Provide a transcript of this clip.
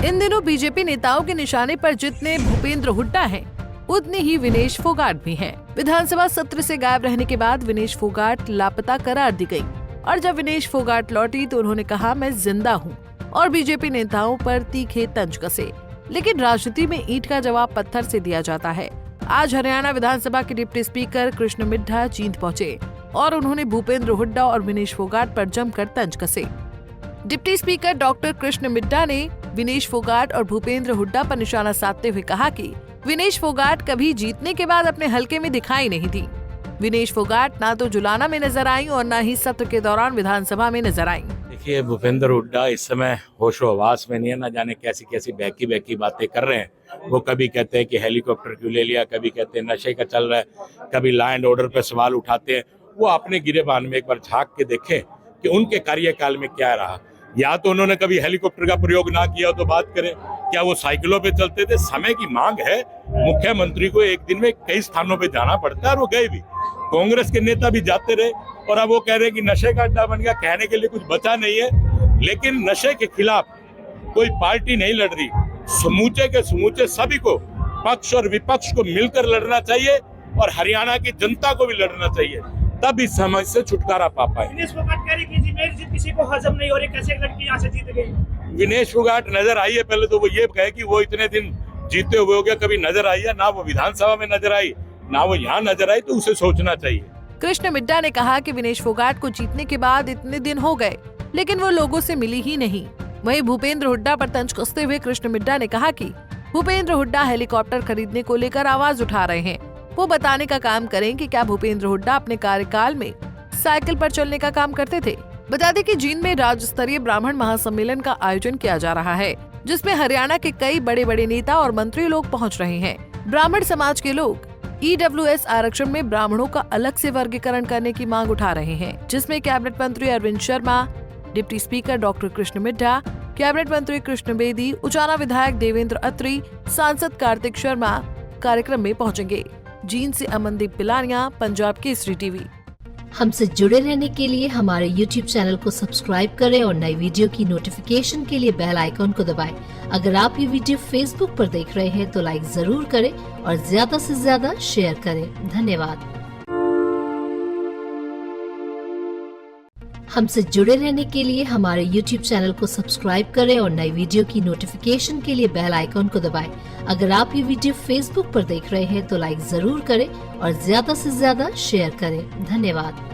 इन दिनों बीजेपी नेताओं के निशाने पर जितने भूपेंद्र हुड्डा हैं, उतने ही विनेश फोगाट भी हैं। विधानसभा सत्र से गायब रहने के बाद विनेश फोगाट लापता करार दी गई और जब विनेश फोगाट लौटी तो उन्होंने कहा, मैं जिंदा हूँ, और बीजेपी नेताओं पर तीखे तंज कसे। लेकिन राजनीति में ईंट का जवाब पत्थर से दिया जाता है। आज हरियाणा विधानसभा के डिप्टी स्पीकर कृष्ण मिड्ढा जींद पहुंचे और उन्होंने भूपेंद्र हुड्डा और विनेश फोगाट पर जमकर तंज कसे। Deputy speaker doctor Krishan Middha ने विनेश फोगाट और भूपेंद्र हुड्डा पर निशाना साधते हुए कहा कि विनेश फोगाट कभी जीतने के बाद अपने हलके में दिखाई नहीं दी। विनेश फोगाट ना तो जुलाना में नजर आई और न ही सत्र के दौरान विधानसभा में नजर आई। देखिए, भूपेंद्र हुड्डा इस समय होशो हवास में नहीं है, ना जाने कैसी कैसी बहकी बातें कर रहे हैं। वो कभी कहते हैं कि हेलीकॉप्टर क्यों ले लिया, कभी कहते हैं नशे का चल रहा है, कभी लॉ एंड ऑर्डर पर सवाल उठाते हैं। वो अपने गिरेबान में एक बार झांक के देखें कि उनके कार्यकाल में क्या रहा। या तो उन्होंने कभी हेलीकॉप्टर का प्रयोग ना किया तो बात करें, क्या वो साइकिलों पे चलते थे। समय की मांग है, मुख्यमंत्री को एक दिन में कई स्थानों पे जाना पड़ता है और वो गए भी। कांग्रेस के नेता भी जाते रहे और अब वो कह रहे हैं कि नशे का अड्डा बन गया। कहने के लिए कुछ बचा नहीं है, लेकिन नशे के खिलाफ कोई पार्टी नहीं लड़ रही। समूचे के समूचे सभी को, पक्ष और विपक्ष को मिलकर लड़ना चाहिए और हरियाणा की जनता को भी लड़ना चाहिए, तब इस समस्या से छुटकारा पा पाए। विनेश फोगाट कह रहे कि मेरी जीत किसी को हजम नहीं हो रही, कैसे लड़की यहाँ से जीत गई। विनेश फोगाट नजर आई है, पहले तो वो ये कहे कि वो इतने दिन जीते हुए हो गया, कभी नजर आई है? ना वो विधानसभा में नजर आई, ना वो यहाँ नजर आई, तो उसे सोचना चाहिए। कृष्ण मिड्ढा ने कहा कि विनेश फोगाट को जीतने के बाद इतने दिन हो गए, लेकिन वो लोगों से मिली ही नहीं। वहीं भूपेंद्र हुड्डा पर तंज कसते हुए कृष्ण मिड्ढा ने कहा कि भूपेंद्र हुड्डा हेलीकॉप्टर खरीदने को लेकर आवाज उठा रहे हैं। वो बताने का काम करें कि क्या भूपेंद्र हुड्डा अपने कार्यकाल में साइकिल पर चलने का काम करते थे। बता दें कि जींद में राज्य स्तरीय ब्राह्मण महासम्मेलन का आयोजन किया जा रहा है, जिसमें हरियाणा के कई बड़े बड़े नेता और मंत्री लोग पहुंच रहे हैं। ब्राह्मण समाज के लोग EWS आरक्षण में ब्राह्मणों का अलग से वर्गीकरण करने की मांग उठा रहे हैं, जिसमें कैबिनेट मंत्री Arvind Sharma, deputy speaker doctor Krishan Middha, cabinet मंत्री कृष्ण बेदी, उचाना विधायक देवेंद्र अत्री, सांसद कार्तिक शर्मा कार्यक्रम में पहुंचेंगे। जींद से अमनदीप पिलानिया, पंजाब केसरी टीवी। हमसे जुड़े रहने के लिए हमारे YouTube चैनल को सब्सक्राइब करें और नई वीडियो की नोटिफिकेशन के लिए बेल आइकॉन को दबाएं। अगर आप ये वीडियो Facebook पर देख रहे हैं तो लाइक जरूर करें और ज्यादा से ज्यादा शेयर करें। धन्यवाद। हमसे जुड़े रहने के लिए हमारे YouTube चैनल को सब्सक्राइब करें और नई वीडियो की नोटिफिकेशन के लिए बेल आइकॉन को दबाएं। अगर आप ये वीडियो Facebook पर देख रहे हैं तो लाइक जरूर करें और ज्यादा से ज्यादा शेयर करें। धन्यवाद।